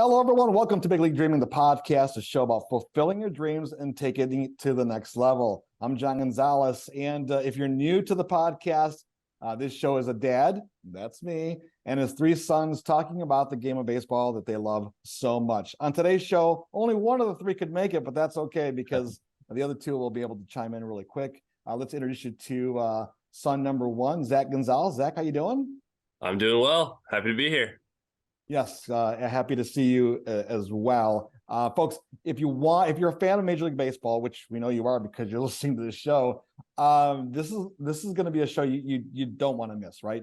Hello, everyone. Welcome to Big League Dreaming, the podcast, a show about fulfilling your dreams and taking it to the next level. I'm John Gonzalez, and if you're new to the podcast, this show is a dad, that's me, and his three sons talking about the game of baseball that they love so much. On today's show, only one of the three could make it, but that's okay because the other two will be able to chime in really quick. Let's introduce you to son number one, Zach Gonzalez. Zach, how you doing? I'm doing well. Happy to be here. Yes, happy to see you as well. Folks, if you're a fan of Major League Baseball, which we know you are because you're listening to this show, this is going to be a show you don't want to miss, right?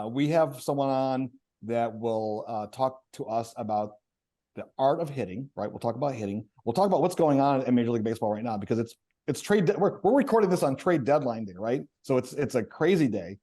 We have someone on that will talk to us about the art of hitting, right? We'll talk about hitting. We'll talk about what's going on in Major League Baseball right now because it's trade. We're recording this on trade deadline day, right? So it's a crazy day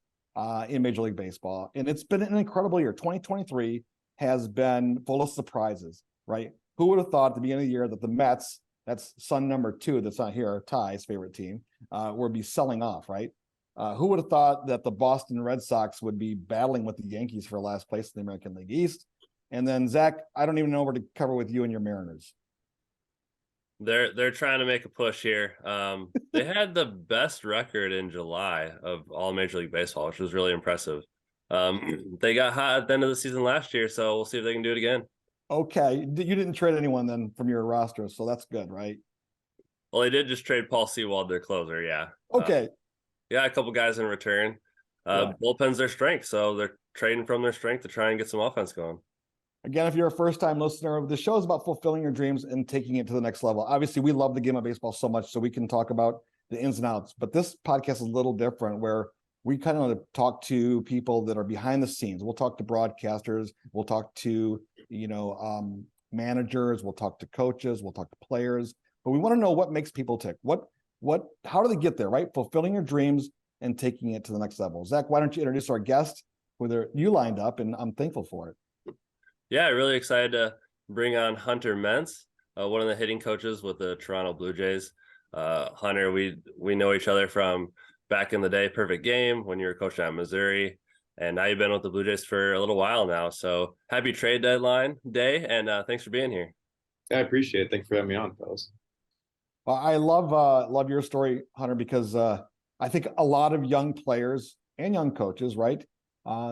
in Major League Baseball, and it's been an incredible year. 2023 has been full of surprises, right? Who would have thought at the beginning of the year that the Mets, that's son number two that's not here, Ty's favorite team, would be selling off, right? Who would have thought that the Boston Red Sox would be battling with the Yankees for last place in the American League East? And then, Zach, I don't even know where to cover with you and your Mariners. They're trying to make a push here. They had the best record in July of all Major League Baseball, which was really impressive. They got hot at the end of the season last year, so we'll see if they can do it again. Okay, you didn't trade anyone then from your roster, so that's good, right? Well, they did just trade Paul Sewald, their closer, yeah. Okay. Yeah, a couple guys in return. Yeah. Bullpen's their strength, so they're trading from their strength to try and get some offense going. Again, if you're a first-time listener, the show is about fulfilling your dreams and taking it to the next level. Obviously, we love the game of baseball so much, so we can talk about the ins and outs. But this podcast is a little different, where we kind of talk to people that are behind the scenes. We'll talk to broadcasters. We'll talk to, managers. We'll talk to coaches. We'll talk to players. But we want to know what makes people tick. How do they get there, right? Fulfilling your dreams and taking it to the next level. Zach, why don't you introduce our guest? Whether you lined up, and I'm thankful for it. Yeah, really excited to bring on Hunter Mense, one of the hitting coaches with the Toronto Blue Jays. Hunter, we know each other from back in the day, Perfect Game, when you were coaching at Missouri, and now you've been with the Blue Jays for a little while now. So happy trade deadline day, and thanks for being here. I appreciate it. Thanks for having me on, fellas. Well, I love your story, Hunter, because I think a lot of young players and young coaches, right?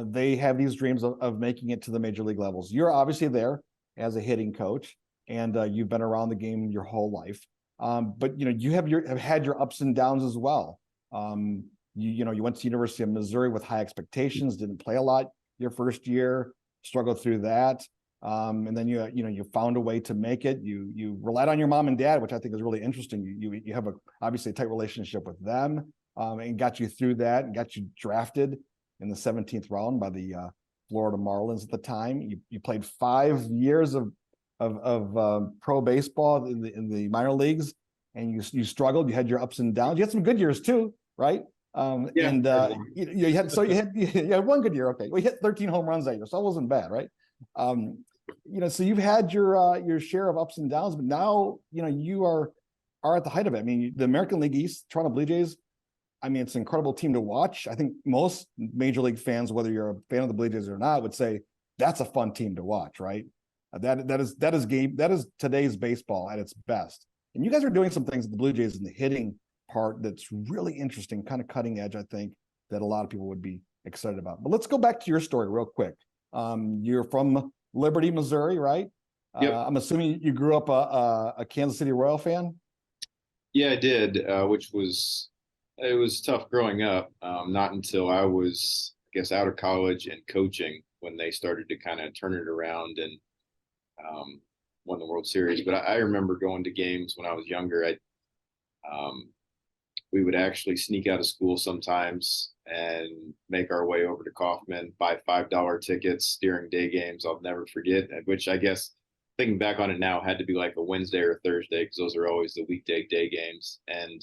They have these dreams of making it to the major league levels. You're obviously there as a hitting coach, and you've been around the game your whole life. But you have had your ups and downs as well. You went to the University of Missouri with high expectations, didn't play a lot your first year, struggled through that. And then you found a way to make it. You relied on your mom and dad, which I think is really interesting. You have obviously a tight relationship with them, and got you through that and got you drafted in the 17th round by the Florida Marlins at the time. You played 5 years of pro baseball in the minor leagues, and you struggled. You had your ups and downs. You had some good years too, right? Yeah. And you had one good year. Okay, we hit 13 home runs that year, so it wasn't bad, right? So you've had your share of ups and downs, but now you are at the height of it. I mean, the American League East, Toronto Blue Jays. I mean, it's an incredible team to watch. I think most major league fans, whether you're a fan of the Blue Jays or not, would say that's a fun team to watch, right? That is today's baseball at its best. And you guys are doing some things at the Blue Jays in the hitting part that's really interesting, kind of cutting edge, I think, that a lot of people would be excited about. But let's go back to your story real quick. You're from Liberty, Missouri, right? Yep. I'm assuming you grew up a Kansas City Royal fan? Yeah, I did, it was tough growing up. Not until I was, I guess, out of college and coaching when they started to kind of turn it around and won the World Series. But I remember going to games when I was younger. We would actually sneak out of school sometimes and make our way over to Kaufman, buy $5 tickets during day games. I'll never forget, which I guess thinking back on it now had to be like a Wednesday or a Thursday because those are always the weekday day games. And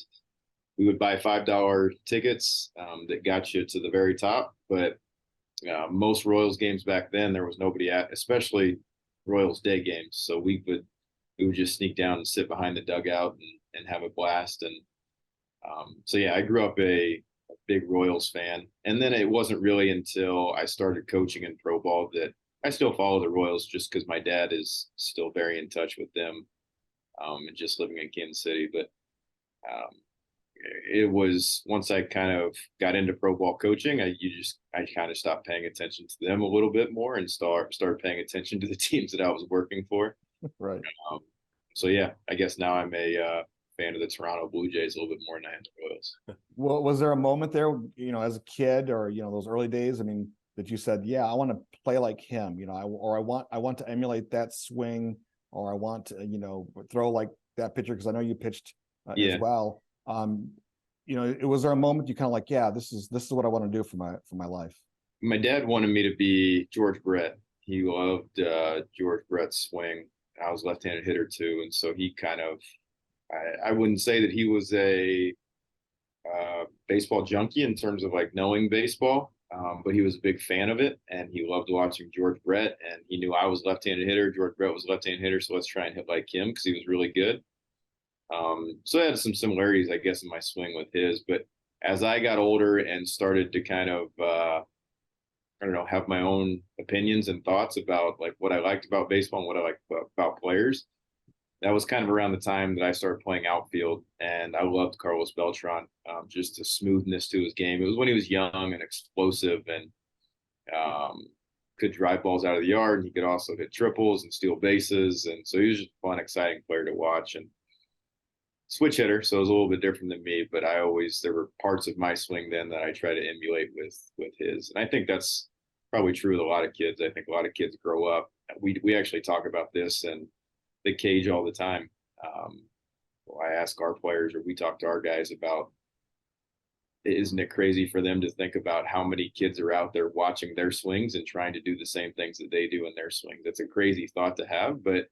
we would buy $5 tickets that got you to the very top. But most Royals games back then, there was nobody at, especially Royals day games. So we would just sneak down and sit behind the dugout and have a blast. And so yeah, I grew up a big Royals fan. And then it wasn't really until I started coaching in pro ball that I still follow the Royals just because my dad is still very in touch with them, and just living in Kansas City. But um, it was once I kind of got into pro ball coaching, I kind of stopped paying attention to them a little bit more and started paying attention to the teams that I was working for. Right. Um, so yeah, I guess now I'm a fan of the Toronto Blue Jays a little bit more than I am the Royals. Well, was there a moment there, as a kid or, those early days, I mean, that you said, yeah, I want to play like him, I want to emulate that swing, or I want to, throw like that pitcher, because I know you pitched Yeah. as well. Was there a moment you kind of like, yeah, this is what I want to do for my life? My dad wanted me to be George Brett. He loved George Brett's swing. I was left-handed hitter too, and so he kind of, I wouldn't say that he was a baseball junkie in terms of like knowing baseball, but he was a big fan of it, and he loved watching George Brett. And he knew I was left-handed hitter, George Brett was left-handed hitter, so let's try and hit like him because he was really good. So I had some similarities, I guess, in my swing with his. But as I got older and started to kind of, I don't know, have my own opinions and thoughts about like what I liked about baseball and what I liked about players, that was kind of around the time that I started playing outfield, and I loved Carlos Beltran, just the smoothness to his game. It was when he was young and explosive, and could drive balls out of the yard, and he could also hit triples and steal bases, and so he was just a fun, exciting player to watch. And switch hitter, so it was a little bit different than me, but there were parts of my swing then that I try to emulate with his. And I think that's probably true with a lot of kids. I think a lot of kids grow up. We actually talk about this in the cage all the time. I ask our players, or we talk to our guys about, isn't it crazy for them to think about how many kids are out there watching their swings and trying to do the same things that they do in their swings? That's a crazy thought to have, but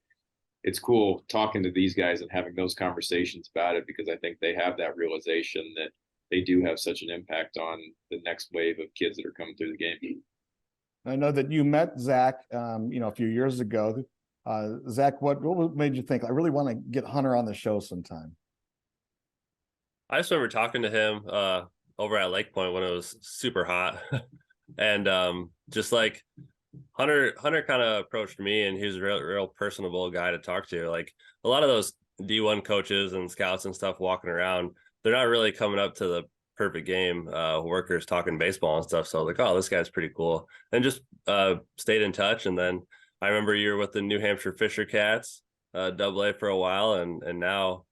it's cool talking to these guys and having those conversations about it, because I think they have that realization that they do have such an impact on the next wave of kids that are coming through the game. I know that you met Zach, a few years ago. Zach, what made you think, I really want to get Hunter on the show sometime? I just remember talking to him over at Lake Point when it was super hot. And just like Hunter kind of approached me, and he was a real personable guy to talk to. Like a lot of those D1 coaches and scouts and stuff walking around, they're not really coming up to the perfect game workers talking baseball and stuff. So like, oh, this guy's pretty cool, and just stayed in touch. And then I remember you were with the New Hampshire Fisher Cats, AA for a while, and now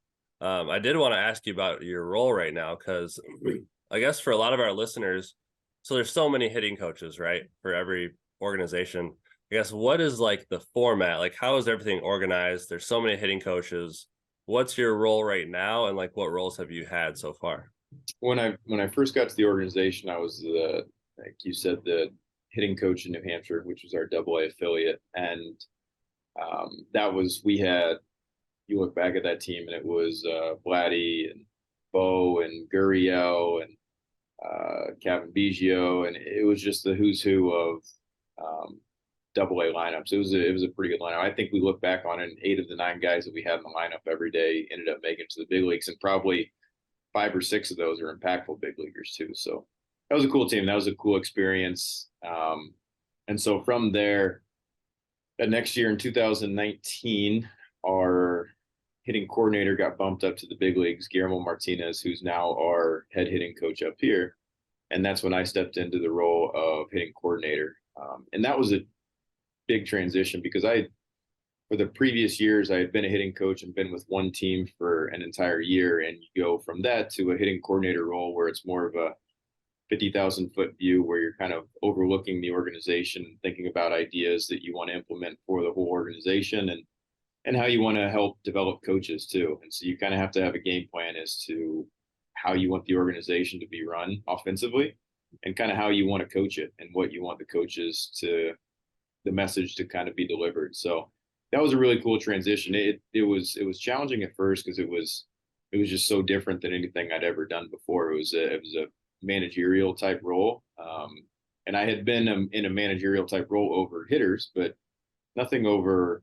I did want to ask you about your role right now, because I guess for a lot of our listeners, so there's so many hitting coaches, right, for every organization. I guess, what is like the format? Like, how is everything organized? There's so many hitting coaches. What's your role right now, and like what roles have you had so far? When I first got to the organization, I was like you said, the hitting coach in New Hampshire, which was our AA affiliate, and you look back at that team, and it was Vladdy and Bo and Gurriel and Kevin Biggio, and it was just the who's who of AA lineups. It was a pretty good lineup. I think we look back on it, and 8 of the 9 guys that we had in the lineup every day ended up making it to the big leagues, and probably 5 or 6 of those are impactful big leaguers too. So that was a cool team. That was a cool experience. And so from there, the next year in 2019, our hitting coordinator got bumped up to the big leagues, Guillermo Martinez, who's now our head hitting coach up here. And that's when I stepped into the role of hitting coordinator. And that was a big transition, because for the previous years, I had been a hitting coach and been with one team for an entire year. And you go from that to a hitting coordinator role, where it's more of a 50,000-foot view, where you're kind of overlooking the organization, thinking about ideas that you want to implement for the whole organization, and how you want to help develop coaches too. And so you kind of have to have a game plan as to how you want the organization to be run offensively, and kind of how you want to coach it, and what you want the message to kind of be delivered. So that was a really cool transition. It was challenging at first, because it was just so different than anything I'd ever done before. It was a managerial type role, and I had been in a managerial type role over hitters, but nothing over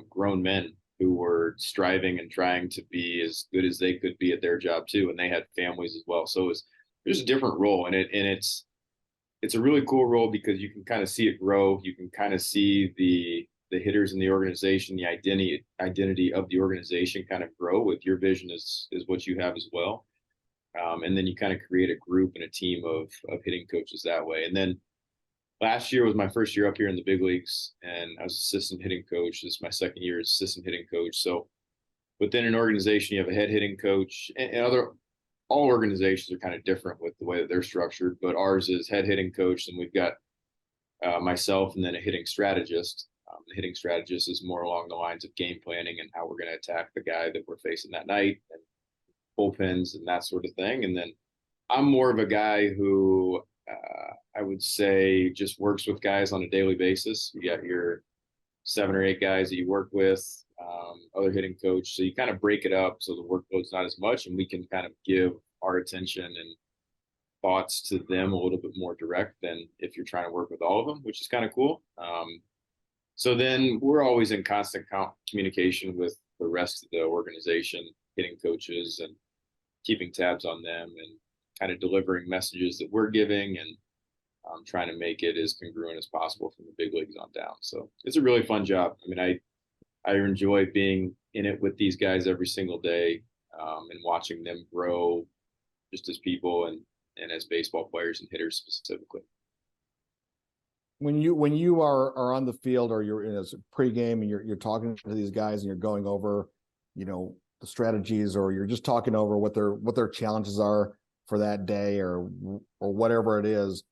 grown men who were striving and trying to be as good as they could be at their job too, and they had families as well. So it was a different role, and it's it's a really cool role because you can kind of see it grow. You can kind of see the hitters in the organization, the identity of the organization kind of grow with your vision is what you have as well. And then you kind of create a group and a team of hitting coaches that way. And then last year was my first year up here in the big leagues, and I was assistant hitting coach. This is my second year as assistant hitting coach. So within an organization, you have a head hitting coach, and all organizations are kind of different with the way that they're structured, but ours is head hitting coach, and we've got myself and then a hitting strategist. The hitting strategist is more along the lines of game planning and how we're going to attack the guy that we're facing that night, and bullpens and that sort of thing. And then I'm more of a guy who I would say just works with guys on a daily basis. You got your 7 or 8 guys that you work with, other hitting coach. So you kind of break it up so the workload's not as much, and we can kind of give our attention and thoughts to them a little bit more direct than if you're trying to work with all of them, which is kind of cool. So then we're always in constant communication with the rest of the organization, hitting coaches, and keeping tabs on them and kind of delivering messages that we're giving, and trying to make it as congruent as possible from the big leagues on down. So it's a really fun job. I mean, I enjoy being in it with these guys every single day, and watching them grow just as people and as baseball players and hitters specifically. When you are on the field, or you're in a pregame and you're talking to these guys and you're going over, the strategies, or you're just talking over what their challenges are for that day, or whatever it is,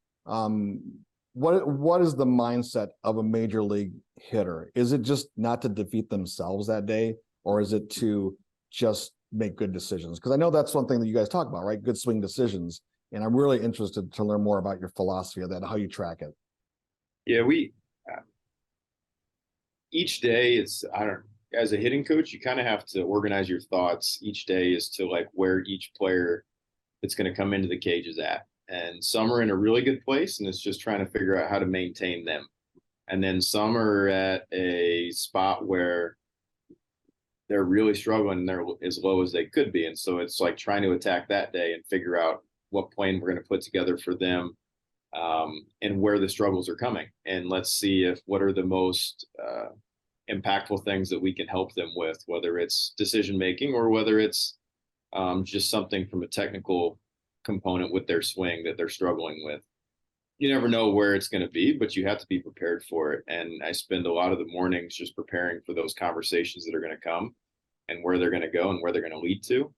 what is the mindset of a major league hitter? Is it just not to defeat themselves that day, or is it to just make good decisions? Because I know that's one thing that you guys talk about, right? Good swing decisions. And I'm really interested to learn more about your philosophy of that, how you track it. Yeah, we each day as a hitting coach, you kind of have to organize your thoughts each day as to like where each player that's going to come into the cage is at. And some are in a really good place, and it's just trying to figure out how to maintain them. And then some are at a spot where they're really struggling, and they're as low as they could be. And so it's like trying to attack that day and figure out what plan we're going to put together for them, and where the struggles are coming. And let's see what are the most impactful things that we can help them with, whether it's decision making or whether it's just something from a technical component with their swing that they're struggling with. You never know where it's going to be, but you have to be prepared for it. And I spend a lot of the mornings just preparing for those conversations that are going to come, and where they're going to go and where they're going to lead to.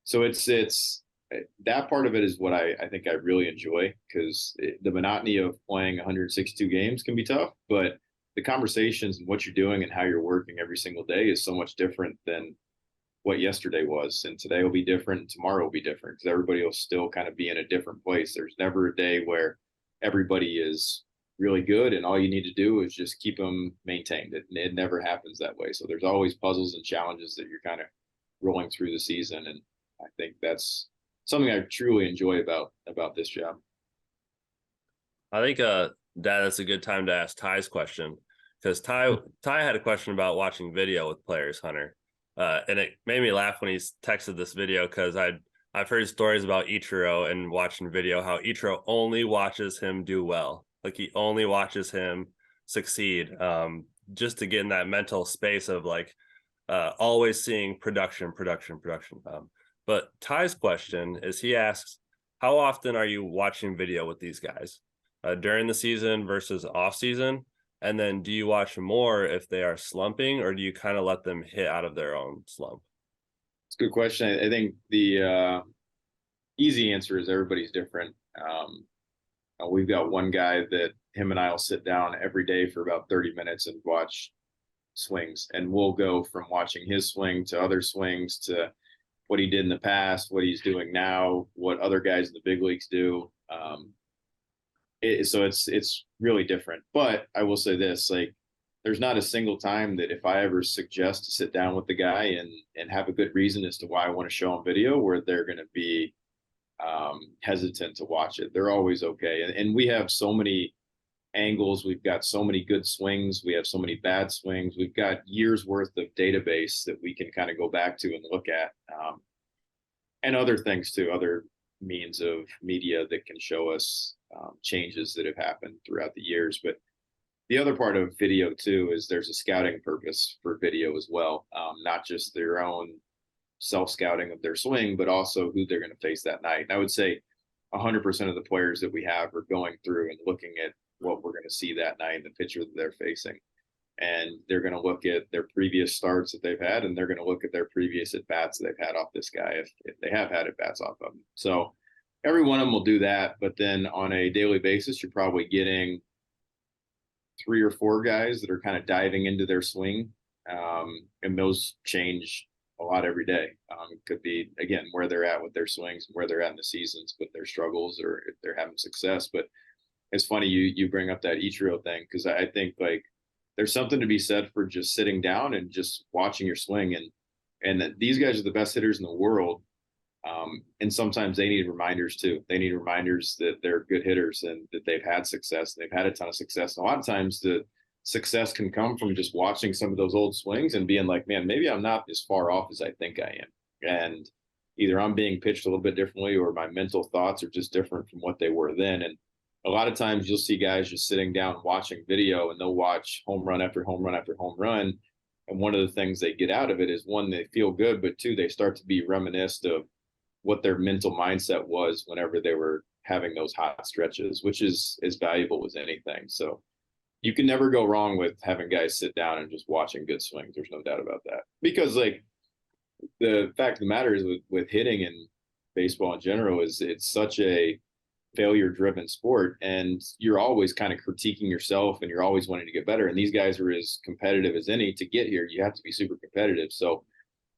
So it's that part of it is what I think I really enjoy, because the monotony of playing 162 games can be tough, but the conversations and what you're doing and how you're working every single day is so much different than what yesterday was. And today will be different, and tomorrow will be different, because everybody will still kind of be in a different place. There's never a day where everybody is really good and all you need to do is just keep them maintained. It never happens that way. So there's always puzzles and challenges that you're kind of rolling through the season. And I think that's something I truly enjoy about this job. I think, Dad, that's a good time to ask Ty's question, because Ty had a question about watching video with players, Hunter. And it made me laugh when he texted this video, because I've heard stories about Ichiro and watching video, how Ichiro only watches him do well. Like he only watches him succeed, just to get in that mental space of like always seeing production. But Ty's question is, he asks, how often are you watching video with these guys during the season versus off season? And then do you watch more if they are slumping, or do you kind of let them hit out of their own slump? It's a good question. I think the easy answer is everybody's different. We've got one guy that him and I will sit down every day for about 30 minutes and watch swings. And we'll go from watching his swing to other swings to what he did in the past, what he's doing now, what other guys in the big leagues do. So it's really different. But I will say this, like, there's not a single time that if I ever suggest to sit down with the guy and have a good reason as to why I want to show him video, where they're going to be hesitant to watch it. They're always okay. And we have so many angles. We've got so many good swings. We have so many bad swings. We've got years worth of database that we can kind of go back to and look at, and other things too, other means of media that can show us changes that have happened throughout the years. But the other part of video too is there's a scouting purpose for video as well, not just their own self-scouting of their swing, but also who they're going to face that night. And I would say 100% of the players that we have are going through and looking at what we're going to see that night, the pitcher that they're facing. And they're going to look at their previous starts that they've had, and they're going to look at their previous at-bats that they've had off this guy, if they have had at-bats off of him. So every one of them will do that. But then on a daily basis, you're probably getting 3 or 4 guys that are kind of diving into their swing. And those change a lot every day. It could be, again, where they're at with their swings, where they're at in the seasons with their struggles, or if they're having success. But it's funny you bring up that Ichiro thing, because I think like there's something to be said for just sitting down and just watching your swing. And that these guys are the best hitters in the world. And sometimes they need reminders too. They need reminders that they're good hitters and that they've had success, and they've had a ton of success. And a lot of times the success can come from just watching some of those old swings and being like, man, maybe I'm not as far off as I think I am. And either I'm being pitched a little bit differently, or my mental thoughts are just different from what they were then. And a lot of times you'll see guys just sitting down watching video, and they'll watch home run after home run after home run. And one of the things they get out of it is, one, they feel good, but 2, they start to be reminiscent of what their mental mindset was whenever they were having those hot stretches, which is as valuable as anything. So you can never go wrong with having guys sit down and just watching good swings. There's no doubt about that. Because like the fact of the matter is with hitting and baseball in general is it's such a failure driven sport, and you're always kind of critiquing yourself, and you're always wanting to get better. And these guys are as competitive as any. To get here, you have to be super competitive. So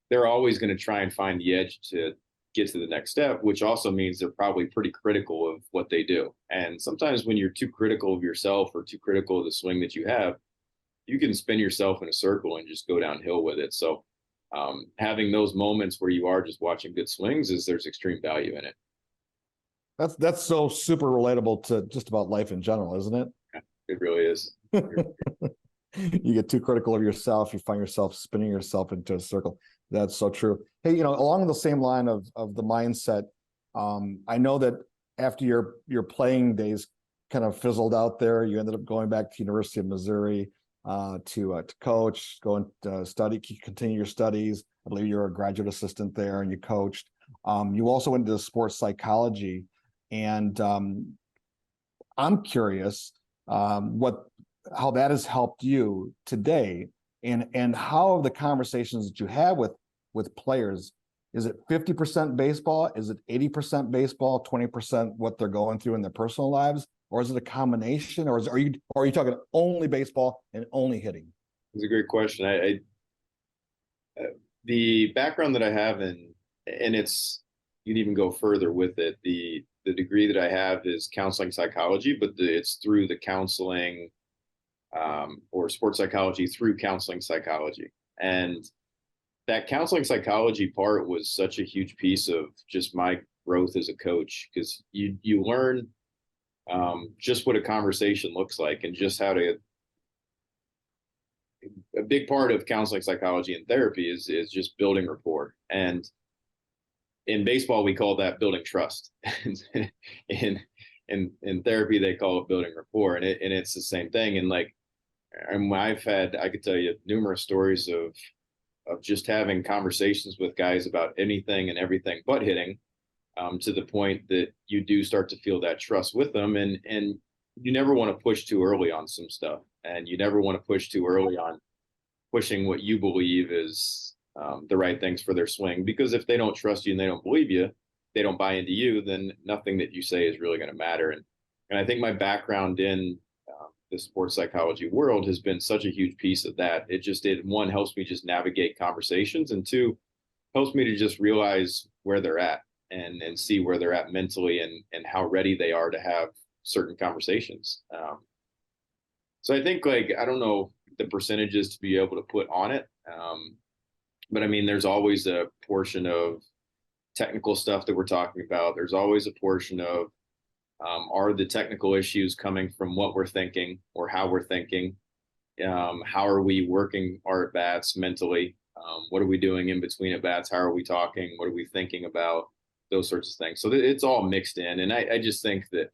they're always going to try and find the edge to get to the next step, which also means they're probably pretty critical of what they do. And sometimes when you're too critical of yourself or too critical of the swing that you have, you can spin yourself in a circle and just go downhill with it. So having those moments where you are just watching good swings there's extreme value in it. That's so super relatable to just about life in general, isn't it? Yeah, it really is. You get too critical of yourself, you find yourself spinning yourself into a circle. That's so true. Hey, along the same line of the mindset, I know that after your playing days kind of fizzled out there, you ended up going back to University of Missouri to coach, going to continue your studies. I believe you're a graduate assistant there, and you coached. You also went into sports psychology, and I'm curious how that has helped you today, and how the conversations that you have with players, is it 50% baseball? Is it 80% baseball, 20% what they're going through in their personal lives? Or is it a combination? Or are you talking only baseball and only hitting? It's a great question. The background that I have and it's, you'd even go further with it. The degree that I have is counseling psychology, but it's through the counseling or sports psychology through counseling psychology. And that counseling psychology part was such a huge piece of just my growth as a coach, because you learn just what a conversation looks like, and just how to. A big part of counseling psychology and therapy is just building rapport, and in baseball we call that building trust. in therapy they call it building rapport, and it's the same thing. And I could tell you numerous stories of just having conversations with guys about anything and everything but hitting, to the point that you do start to feel that trust with them. And you never want to push too early on some stuff, and you never want to push too early on pushing what you believe is the right things for their swing, because if they don't trust you and they don't believe you, they don't buy into you, then nothing that you say is really going to matter. And I think my background in the sports psychology world has been such a huge piece of that. One, helps me just navigate conversations, and 2, helps me to just realize where they're at and see where they're at mentally, and how ready they are to have certain conversations. So I think, I don't know the percentages to be able to put on it. But I mean, there's always a portion of technical stuff that we're talking about. There's always a portion of, are the technical issues coming from what we're thinking or how we're thinking? How are we working our at-bats mentally? What are we doing in between at-bats? How are we talking? What are we thinking about? those sorts of things. So it's all mixed in. And I just think that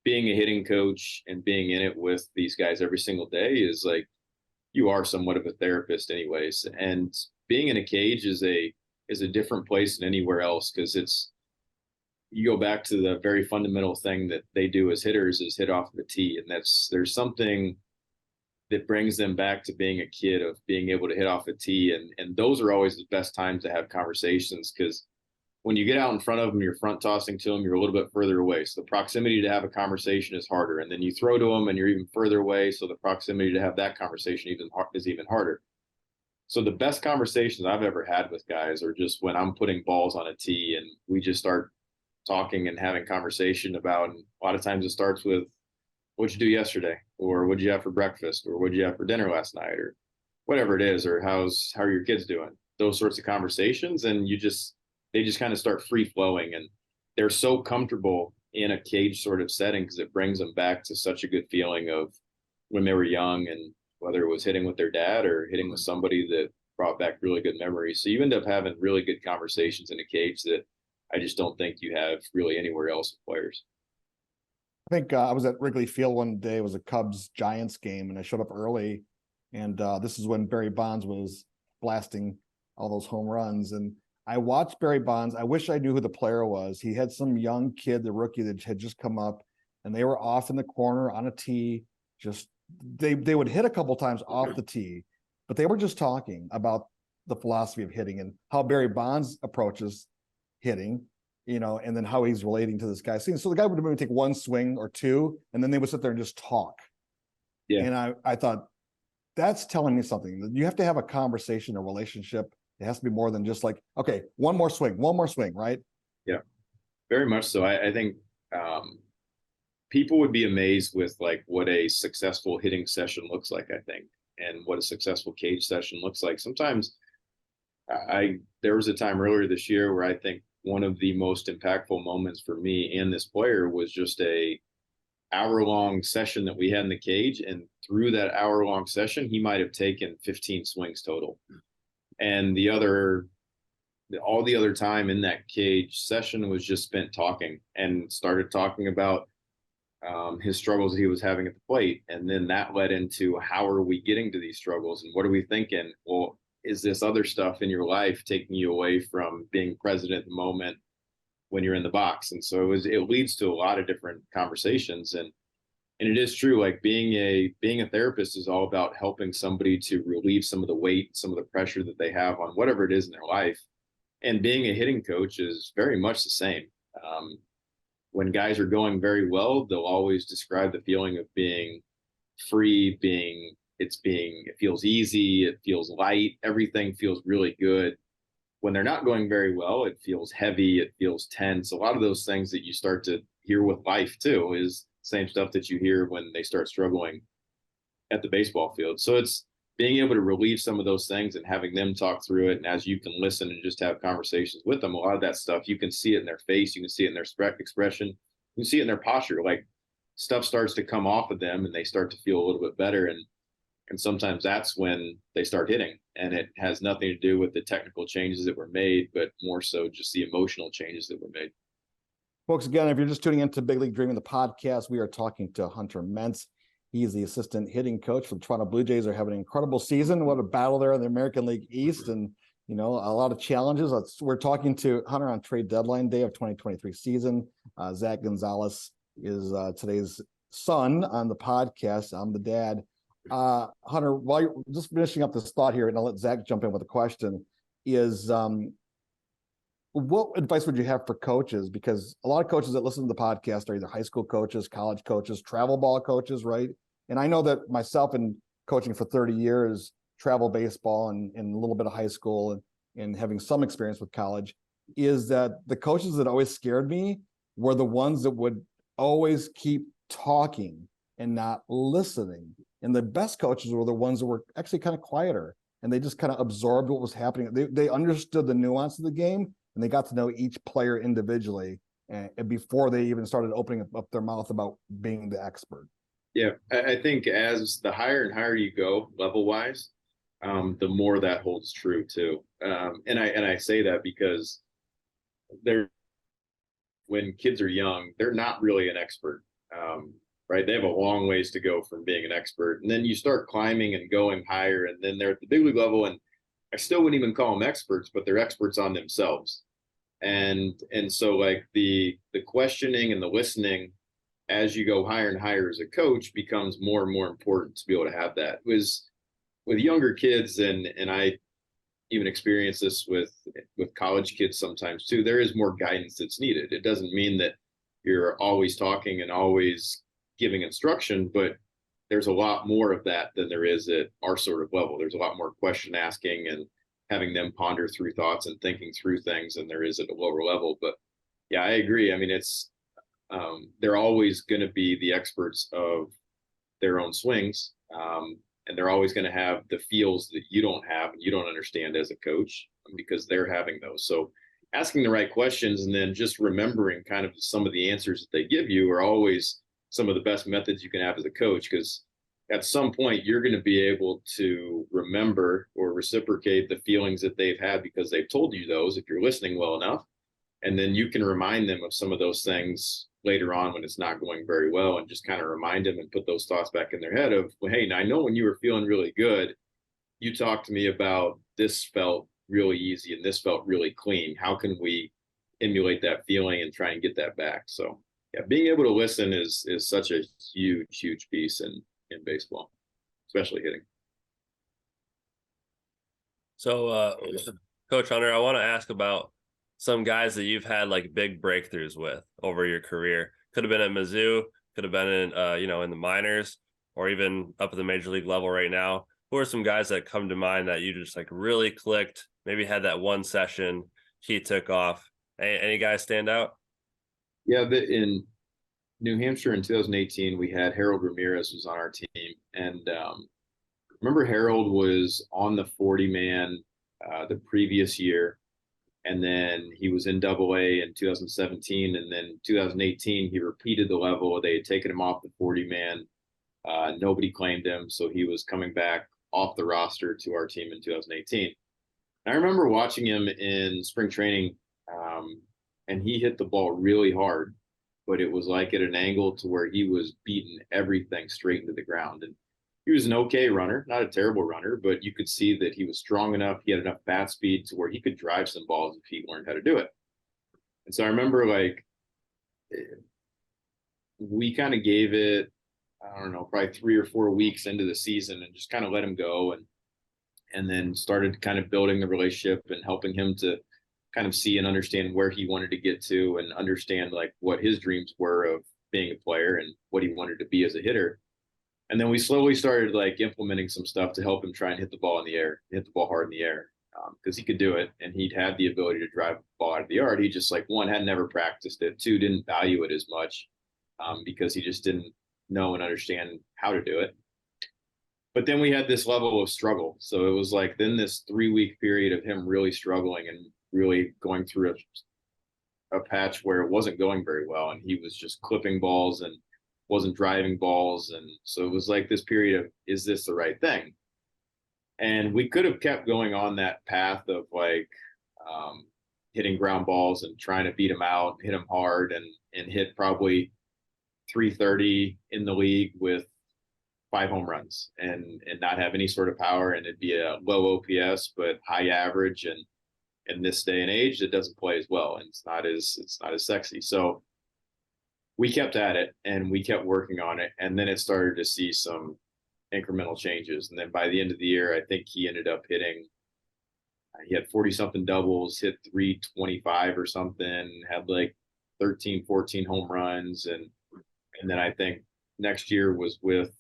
being a hitting coach and being in it with these guys every single day is like, you are somewhat of a therapist anyways. And being in a cage is a different place than anywhere else, because it's, you go back to the very fundamental thing that they do as hitters is hit off the tee. And there's something that brings them back to being a kid, of being able to hit off a tee. And those are always the best times to have conversations, because when you get out in front of them, you're front tossing to them, you're a little bit further away. So the proximity to have a conversation is harder. And then you throw to them and you're even further away. So the proximity to have that conversation is even harder. So the best conversations I've ever had with guys are just when I'm putting balls on a tee and we just start talking and having conversation about, and a lot of times it starts with, what'd you do yesterday? Or what'd you have for breakfast? Or what'd you have for dinner last night? Or whatever it is, or how are your kids doing? Those sorts of conversations. And they just kind of start free flowing, and they're so comfortable in a cage sort of setting, because it brings them back to such a good feeling of when they were young, and whether it was hitting with their dad or hitting with somebody that brought back really good memories. So you end up having really good conversations in a cage that I just don't think you have really anywhere else with players. I think I was at Wrigley Field one day. It was a Cubs Giants game, and I showed up early. And this is when Barry Bonds was blasting all those home runs. And I watched Barry Bonds. I wish I knew who the player was. He had some young kid, the rookie, that had just come up, and they were off in the corner on a tee. Just they would hit a couple times off the tee, but they were just talking about the philosophy of hitting and how Barry Bonds approaches hitting, and then how he's relating to this guy. So the guy would maybe take one swing or two, and then they would sit there and just talk. Yeah. And I thought, that's telling me something. You have to have a conversation, a relationship. It has to be more than just like, okay, one more swing, right? Yeah, very much so. I think people would be amazed with like what a successful hitting session looks like, I think, and what a successful cage session looks like. Sometimes there was a time earlier this year where I think one of the most impactful moments for me and this player was just a hour-long session that we had in the cage. And through that hour-long session, he might have taken 15 swings total. And all the other time in that cage session was just spent talking, and started talking about his struggles that he was having at the plate. And then that led into, how are we getting to these struggles? And what are we thinking? Well, is this other stuff in your life taking you away from being present at the moment when you're in the box? And so it leads to a lot of different conversations. And it is true, like being a therapist is all about helping somebody to relieve some of the weight, some of the pressure that they have on whatever it is in their life. And being a hitting coach is very much the same. When guys are going very well, they'll always describe the feeling of being free, it feels easy, it feels light, everything feels really good. When they're not going very well, it feels heavy, it feels tense. A lot of those things that you start to hear with life too is same stuff that you hear when they start struggling at the baseball field. So it's being able to relieve some of those things and having them talk through it. And as you can listen and just have conversations with them, a lot of that stuff, you can see it in their face, you can see it in their expression, you can see it in their posture. Like stuff starts to come off of them and they start to feel a little bit better. And sometimes that's when they start hitting. And it has nothing to do with the technical changes that were made, but more so just the emotional changes that were made. Folks, again, if you're just tuning into Big League Dreaming, the podcast, we are talking to Hunter Mense. He is the assistant hitting coach for the Toronto Blue Jays. They're having an incredible season. What a battle there in the American League East, and a lot of challenges. We're talking to Hunter on trade deadline day of 2023 season. Zach Gonzalez is today's son on the podcast. I'm the dad. Hunter, while you're just finishing up this thought here, and I'll let Zach jump in with a question, is what advice would you have for coaches? Because a lot of coaches that listen to the podcast are either high school coaches, college coaches, travel ball coaches, right? And I know that myself, in coaching for 30 years, travel baseball and a little bit of high school and having some experience with college, is that the coaches that always scared me were the ones that would always keep talking and not listening. And the best coaches were the ones that were actually kind of quieter, and they just kind of absorbed what was happening. They understood the nuance of the game, and they got to know each player individually and before they even started opening up their mouth about being the expert. Yeah, I think as the higher and higher you go level wise, the more that holds true too. And I say that because there when kids are young, they're not really an expert. Right? They have a long ways to go from being an expert. And then you start climbing and going higher, and then they're at the big league level. And I still wouldn't even call them experts, but they're experts on themselves. And so like the questioning and the listening as you go higher and higher as a coach becomes more and more important to be able to have that. It was with younger kids, and I even experience this with college kids sometimes too. There is more guidance that's needed. It doesn't mean that you're always talking and always giving instruction, but there's a lot more of that than there is at our sort of level. There's a lot more question asking and having them ponder through thoughts and thinking through things than there is at a lower level. But yeah, I agree. I mean, it's they're always going to be the experts of their own swings, and they're always going to have the feels that you don't have and you don't understand as a coach because they're having those. So asking the right questions and then just remembering kind of some of the answers that they give you are always some of the best methods you can have as a coach, because at some point you're going to be able to remember or reciprocate the feelings that they've had because they've told you those if you're listening well enough. And then you can remind them of some of those things later on when it's not going very well, and just kind of remind them and put those thoughts back in their head of, well, hey, now I know when you were feeling really good, you talked to me about this felt really easy and this felt really clean. How can we emulate that feeling and try and get that back? So yeah, being able to listen is such a huge piece in baseball, especially hitting. So, Coach Hunter, I want to ask about some guys that you've had like big breakthroughs with over your career. Could have been at Mizzou, could have been in, in the minors, or even up at the major league level right now. Who are some guys that come to mind that you just like really clicked? Maybe had that one session, he took off. Any guys stand out? Yeah, in New Hampshire in 2018, we had Harold Ramirez was on our team, and remember Harold was on the 40-man the previous year, and then he was in Double-A in 2017, and then 2018 he repeated the level. They had taken him off the 40-man. Nobody claimed him, so he was coming back off the roster to our team in 2018. I remember watching him in spring training, and he hit the ball really hard, but it was like at an angle to where he was beating everything straight into the ground. And he was an okay runner, not a terrible runner, but you could see that he was strong enough. He had enough bat speed to where he could drive some balls if he learned how to do it. And so I remember like we kind of gave it, I don't know, probably 3 or 4 weeks into the season and just kind of let him go, and then started kind of building the relationship and helping him to kind of see and understand where he wanted to get to and understand like what his dreams were of being a player and what he wanted to be as a hitter. And then we slowly started like implementing some stuff to help him try and hit the ball in the air, hit the ball hard in the air, because he could do it and he'd had the ability to drive the ball out of the yard. He just like, one, had never practiced it, two, didn't value it as much because he just didn't know and understand how to do it. But then we had this level of struggle. So it was like then this 3-week period of him really struggling and really going through a patch where it wasn't going very well. And he was just clipping balls and wasn't driving balls. And so it was like this period of, is this the right thing? And we could have kept going on that path of like hitting ground balls and trying to beat him out, hit him hard, and hit probably 330 in the league with 5 home runs and not have any sort of power, and it'd be a low OPS but high average, and in this day and age it doesn't play as well and it's not as sexy. So we kept at it and we kept working on it, and then it started to see some incremental changes. And then by the end of the year, I think he ended up hitting, he had 40 something doubles, hit 325 or something, had like 13 14 home runs, and then I think next year was with,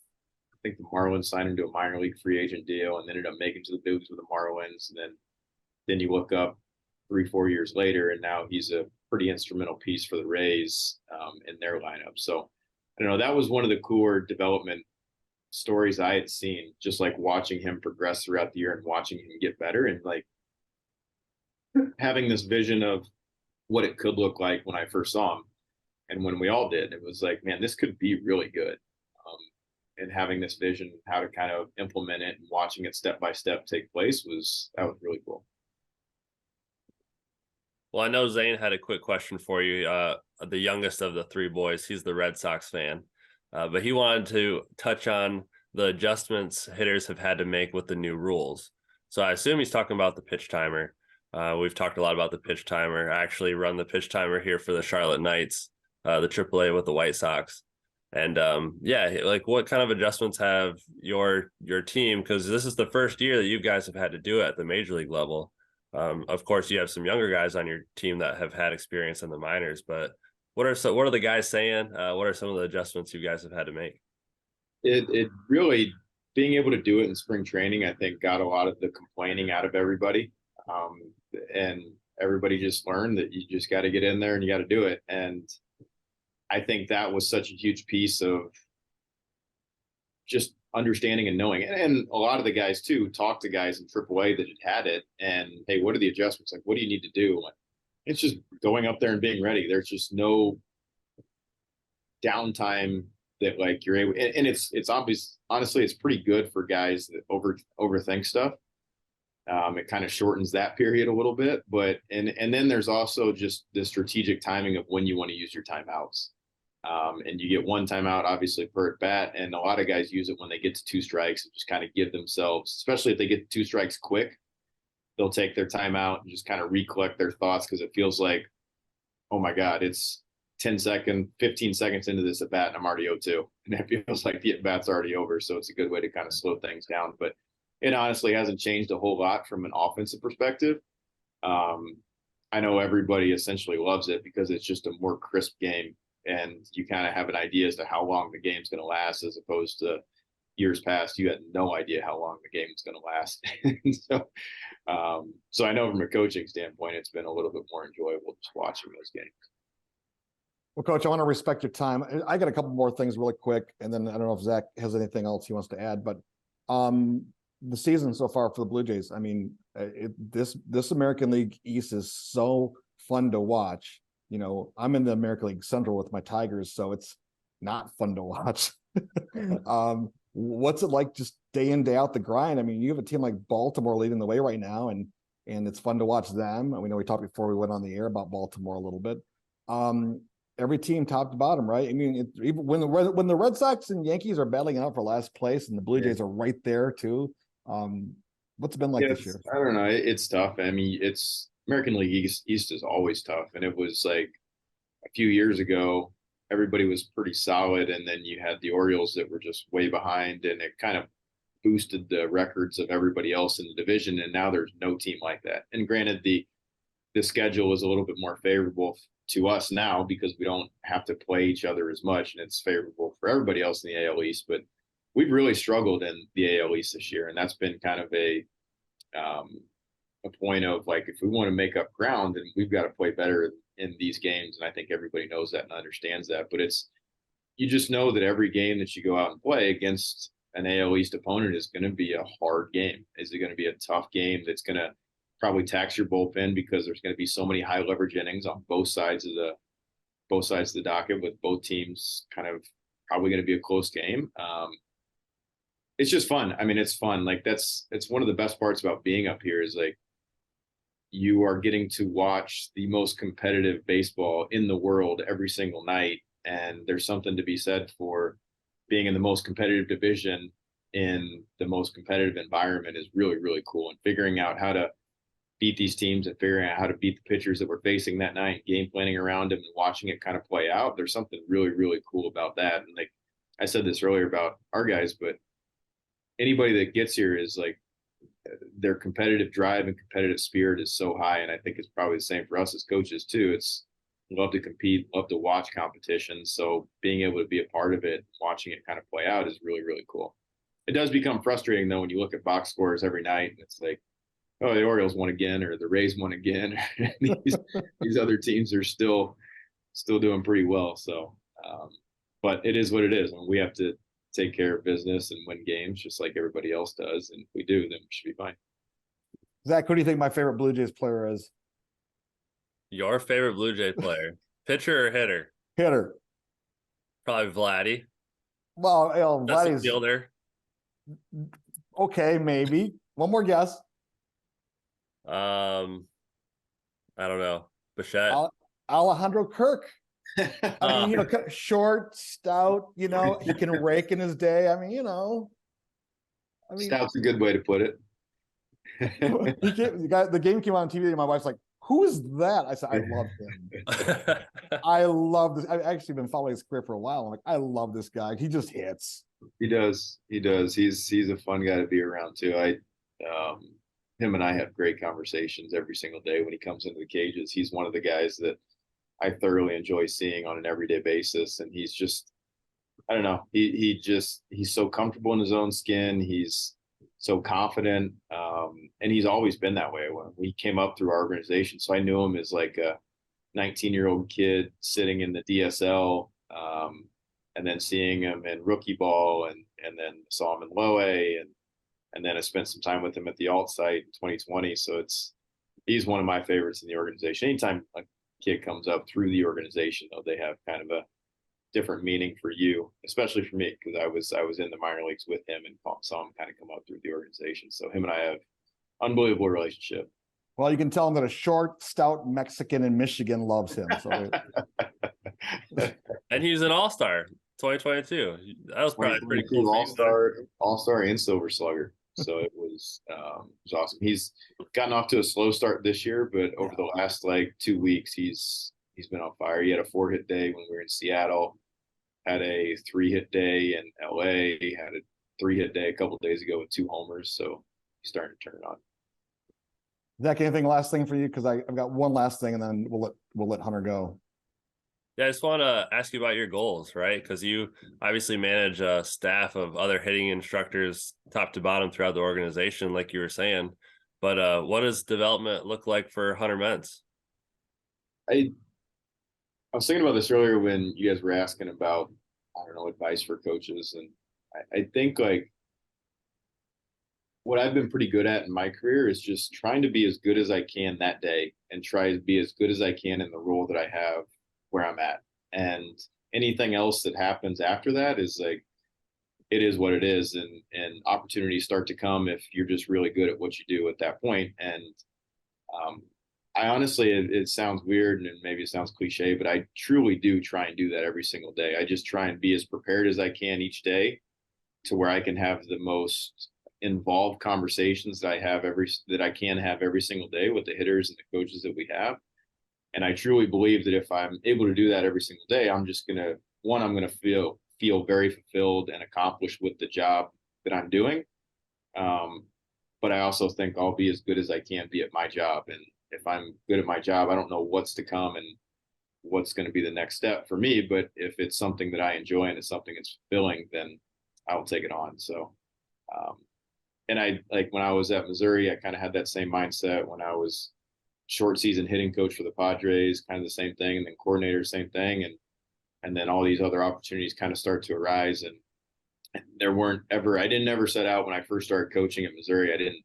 I think the Marlins signed him to a minor league free agent deal and ended up making to the bigs with the Marlins. And then you look up 3-4 years later, and now he's a pretty instrumental piece for the Rays in their lineup. So I don't know, that was one of the cooler development stories I had seen, just like watching him progress throughout the year and watching him get better, and like having this vision of what it could look like when I first saw him. And when we all did, it was like, man, this could be really good. And having this vision, how to kind of implement it and watching it step by step take place that was really cool. Well, I know Zane had a quick question for you. The youngest of the three boys, he's the Red Sox fan, but he wanted to touch on the adjustments hitters have had to make with the new rules. So I assume he's talking about the pitch timer. We've talked a lot about the pitch timer. I actually run the pitch timer here for the Charlotte Knights, the AAA with the White Sox. And yeah, like what kind of adjustments have your team? Because this is the first year that you guys have had to do it at the major league level. Of course, you have some younger guys on your team that have had experience in the minors, but what are the guys saying? What are some of the adjustments you guys have had to make? It really, being able to do it in spring training, I think, got a lot of the complaining out of everybody, and everybody just learned that you just got to get in there and you got to do it. And I think that was such a huge piece of just understanding and knowing. And a lot of the guys too talked to guys in AAA that had it, and hey, what are the adjustments? Like, what do you need to do? Like, it's just going up there and being ready. There's just no downtime that like you're able, and it's obvious. Honestly, it's pretty good for guys that overthink stuff. It kind of shortens that period a little bit, but and then there's also just the strategic timing of when you want to use your timeouts. And you get one timeout, obviously, per at bat. And a lot of guys use it when they get to two strikes and just kind of give themselves, especially if they get two strikes quick, they'll take their timeout and just kind of recollect their thoughts because it feels like, oh my God, it's 15 seconds into this at bat and I'm already 0-2. And it feels like the at bat's already over. So it's a good way to kind of slow things down. But it honestly hasn't changed a whole lot from an offensive perspective. I know everybody essentially loves it because it's just a more crisp game. And you kind of have an idea as to how long the game's going to last, as opposed to years past, you had no idea how long the game was going to last. So I know from a coaching standpoint, it's been a little bit more enjoyable just watching those games. Well, Coach, I want to respect your time. I got a couple more things really quick, and then I don't know if Zach has anything else he wants to add, but the season so far for the Blue Jays, I mean, this American League East is so fun to watch. You know, I'm in the American League Central with my Tigers, so it's not fun to watch. What's it like just day in, day out the grind? I mean, you have a team like Baltimore leading the way right now, and it's fun to watch them. And we know we talked before we went on the air about Baltimore a little bit. Every team top to bottom, right? I mean, even when the Red Sox and Yankees are battling out for last place, and the Blue Jays are right there too. What's it been like this year? I don't know. It's tough. I mean, it's American League East is always tough. And it was like a few years ago, everybody was pretty solid. And then you had the Orioles that were just way behind, and it kind of boosted the records of everybody else in the division. And now there's no team like that. And granted, the schedule is a little bit more favorable to us now because we don't have to play each other as much, and it's favorable for everybody else in the AL East. But we've really struggled in the AL East this year, and that's been kind of a point of like, if we want to make up ground, then we've got to play better in these games. And I think everybody knows that and understands that. But you just know that every game that you go out and play against an AL East opponent is going to be a hard game. Is it going to be a tough game that's going to probably tax your bullpen because there's going to be so many high leverage innings on both sides of the docket, with both teams kind of probably going to be a close game. It's just fun. I mean, it's fun. Like it's one of the best parts about being up here is like, you are getting to watch the most competitive baseball in the world every single night. And there's something to be said for being in the most competitive division in the most competitive environment is really, really cool. And figuring out how to beat these teams and figuring out how to beat the pitchers that we're facing that night, game planning around them and watching it kind of play out. There's something really, really cool about that. And like I said this earlier about our guys, but anybody that gets here is like, their competitive drive and competitive spirit is so high. And I think it's probably the same for us as coaches too. It's love to compete, love to watch competition. So being able to be a part of it, watching it kind of play out is really, really cool. It does become frustrating though when you look at box scores every night and it's like, oh, the Orioles won again, or the Rays won again. these other teams are still doing pretty well. So, but it is what it is. I mean, we have to take care of business and win games just like everybody else does. And if we do, then we should be fine. Zach, who do you think my favorite Blue Jays player is? Your favorite Blue Jay player, pitcher or hitter? Hitter. Probably Vladdy. Well, you know, That's a Vladdy's fielder. okay. Maybe one more guess. I don't know. Bichette. Alejandro Kirk. I mean, Uh, short, stout, he can rake in his day. I mean, Stout's a good way to put it. the game came on TV and my wife's like, who is that? I said, I love him. I love this. I've actually been following his career for a while. I'm like, I love this guy. He just hits. He does. He's a fun guy to be around too. Him and I have great conversations every single day when he comes into the cages. He's one of the guys that I thoroughly enjoy seeing on an everyday basis. And he's just, I don't know. He's so comfortable in his own skin. He's so confident. And he's always been that way. When we came up through our organization, so I knew him as like a 19-year-old kid sitting in the DSL, and then seeing him in rookie ball, and then saw him in low A, and then I spent some time with him at the alt site in 2020. So he's one of my favorites in the organization. Anytime a kid comes up through the organization, though, they have kind of a different meaning for you, especially for me, because I was in the minor leagues with him and saw him kind of come up through the organization. So him and I have unbelievable relationship. Well, you can tell him that a short, stout Mexican in Michigan loves him. So and he's an all-star 2022. That was probably pretty cool. All-star and silver slugger. So it was awesome. He's gotten off to a slow start this year, but over the last like 2 weeks, he's been on fire. He had a 4-hit day when we were in Seattle, had a 3-hit day in LA, had a 3-hit day a couple of days ago with 2 homers. So he's starting to turn it on. Zach, anything last thing for you? Because I've got one last thing, and then we'll let Hunter go. Yeah, I just want to ask you about your goals, right? Because you obviously manage a staff of other hitting instructors, top to bottom, throughout the organization, like you were saying. But what does development look like for Hunter Mense? I was thinking about this earlier when you guys were asking about, I don't know, advice for coaches, and I think like what I've been pretty good at in my career is just trying to be as good as I can that day and try to be as good as I can in the role that I have where I'm at. And anything else that happens after that is like, it is what it is. And opportunities start to come if you're just really good at what you do at that point. And I honestly, it sounds weird and maybe it sounds cliche, but I truly do try and do that every single day. I just try and be as prepared as I can each day to where I can have the most involved conversations that I can have every single day with the hitters and the coaches that we have. And I truly believe that if I'm able to do that every single day, I'm going to feel very fulfilled and accomplished with the job that I'm doing. But I also think I'll be as good as I can be at my job. And if I'm good at my job, I don't know what's to come and what's going to be the next step for me. But if it's something that I enjoy and it's something that's fulfilling, then I will take it on. So, and I, like when I was at Missouri, I kind of had that same mindset. When I was short season hitting coach for the Padres, kind of the same thing, and then coordinator, same thing, and then all these other opportunities kind of start to arise. And I didn't ever set out when I first started coaching at Missouri.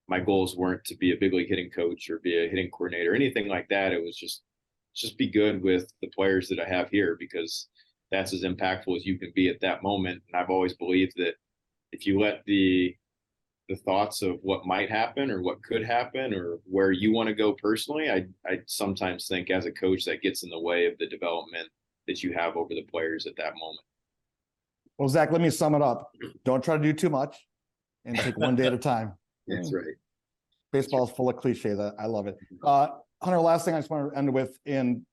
My goals weren't to be a big league hitting coach or be a hitting coordinator, anything like that. It was just be good with the players that I have here, because that's as impactful as you can be at that moment. And I've always believed that if you let the thoughts of what might happen or what could happen or where you want to go personally, I sometimes think as a coach that gets in the way of the development that you have over the players at that moment. Well, Zach, let me sum it up. Don't try to do too much and take one day at a time. That's right. Baseball is full of cliches. I love it. Hunter, last thing I just want to end with, and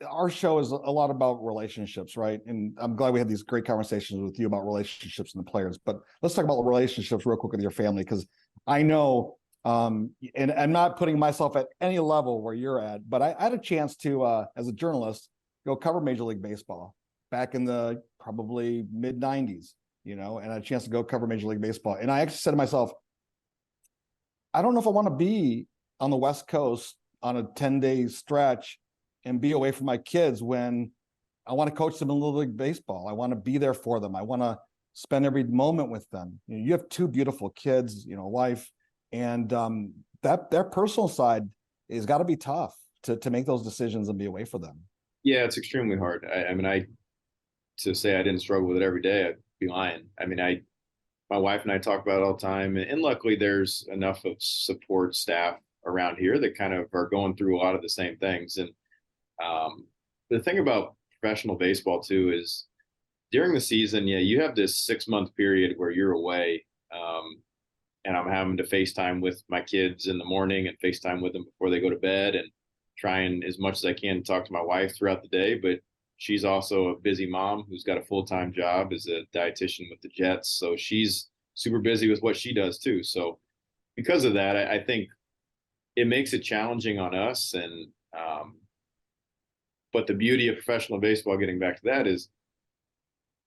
our show is a lot about relationships, right? And I'm glad we had these great conversations with you about relationships and the players. But let's talk about relationships real quick with your family, because I know, and I'm not putting myself at any level where you're at, but I had a chance to, as a journalist, go cover Major League Baseball back in the probably mid 90s, and I had a chance to go cover Major League Baseball. And I actually said to myself, I don't know if I want to be on the West Coast on a 10-day stretch and be away from my kids when I want to coach them in Little League Baseball. I want to be there for them. I want to spend every moment with them. You have 2 beautiful kids, wife, and that their personal side has got to be tough to make those decisions and be away from them. Yeah, it's extremely hard. To say I didn't struggle with it every day, I'd be lying. My wife and I talk about it all the time, and luckily there's enough of support staff around here that kind of are going through a lot of the same things. And the thing about professional baseball too is during the season, yeah, you have this 6-month period where you're away. And I'm having to FaceTime with my kids in the morning and FaceTime with them before they go to bed, and trying as much as I can to talk to my wife throughout the day. But she's also a busy mom who's got a full-time job as a dietitian with the Jets. So she's super busy with what she does too. So because of that, I think it makes it challenging on us. And but the beauty of professional baseball, getting back to that, is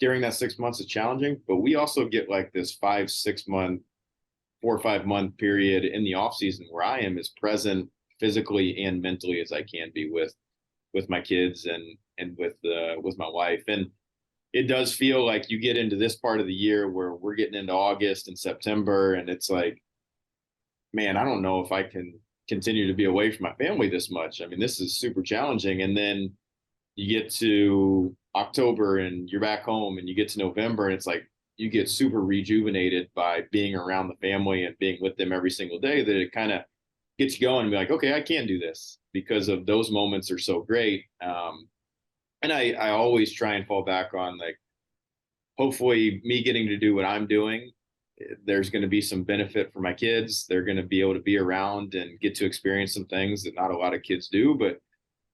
during that 6 months is challenging, but we also get like this 5-6 month, 4 or 5 month period in the off season where I am as present physically and mentally as I can be with my kids and with my wife. And it does feel like you get into this part of the year where we're getting into August and September, and it's like, man, I don't know if I can continue to be away from my family this much. I mean, this is super challenging. And then you get to October and you're back home, and you get to November and it's like you get super rejuvenated by being around the family and being with them every single day, that it kind of gets you going and be like, okay, I can do this, because of those moments are so great. And I always try and fall back on, like, hopefully me getting to do what I'm doing, there's going to be some benefit for my kids. They're going to be able to be around and get to experience some things that not a lot of kids do. But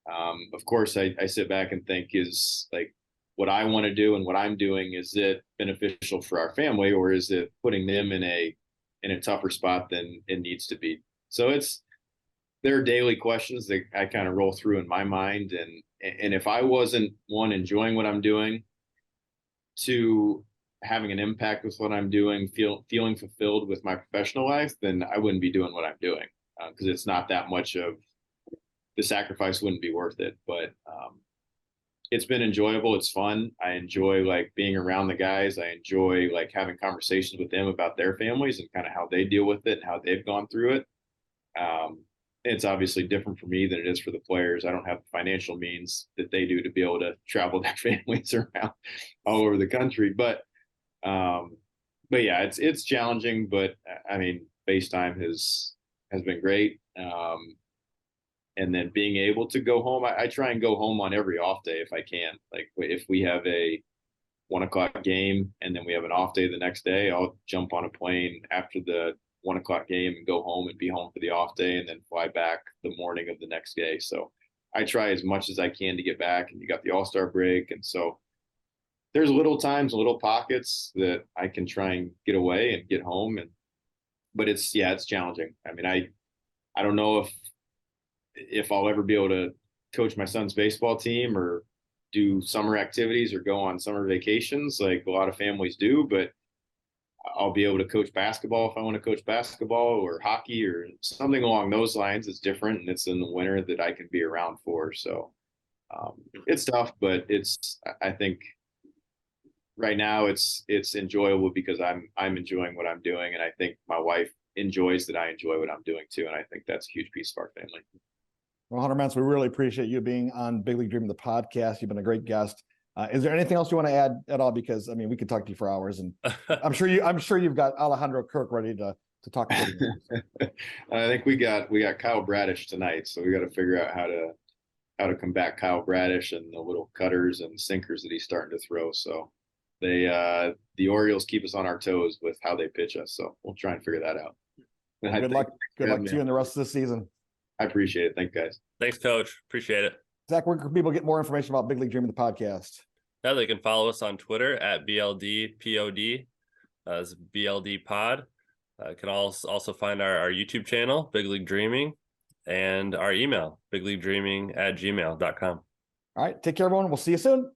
of course, I sit back and think, is like what I want to do and what I'm doing, is it beneficial for our family, or is it putting them in a tougher spot than it needs to be? So there are daily questions that I kind of roll through in my mind. And if I wasn't enjoying what I'm doing, to having an impact with what I'm doing, feeling fulfilled with my professional life, then I wouldn't be doing what I'm doing, because it's not that much of the sacrifice wouldn't be worth it. But it's been enjoyable. It's fun. I enjoy like being around the guys. I enjoy like having conversations with them about their families and kind of how they deal with it and how they've gone through it. It's obviously different for me than it is for the players. I don't have the financial means that they do to be able to travel their families around all over the country. But yeah, it's challenging. But I mean, FaceTime has been great. And then being able to go home, I try and go home on every off day if I can. Like if we have a 1 o'clock game and then we have an off day the next day, I'll jump on a plane after the 1 o'clock game and go home and be home for the off day, and then fly back the morning of the next day. So I try as much as I can to get back, and you got the All-Star break. And so there's little times, little pockets that I can try and get away and get home. But it's challenging. I mean, I don't know if I'll ever be able to coach my son's baseball team or do summer activities or go on summer vacations like a lot of families do, but I'll be able to coach basketball if I want to coach basketball, or hockey or something along those lines. It's different, and it's in the winter that I can be around for. So it's tough, but I think right now it's enjoyable because I'm enjoying what I'm doing, and I think my wife enjoys that I enjoy what I'm doing too. And I think that's a huge piece of our family. Well, Hunter Mense, we really appreciate you being on Big League Dreaming, the podcast. You've been a great guest. Is there anything else you want to add at all? Because I mean, we could talk to you for hours, and I'm sure you've got Alejandro Kirk ready to talk to you. I think we got Kyle Bradish tonight, so we got to figure out how to combat Kyle Bradish and the little cutters and sinkers that he's starting to throw. So the Orioles keep us on our toes with how they pitch us. So we'll try and figure that out. Well, good luck to you in the rest of the season. I appreciate it. Thank you, guys. Thanks, Coach. Appreciate it. Zach, where can people get more information about Big League Dreaming, the podcast? Yeah, they can follow us on Twitter at BLDPOD, as BLD Pod. Can also find our YouTube channel, Big League Dreaming, and our email, bigleaguedreaming@gmail.com. All right. Take care, everyone. We'll see you soon.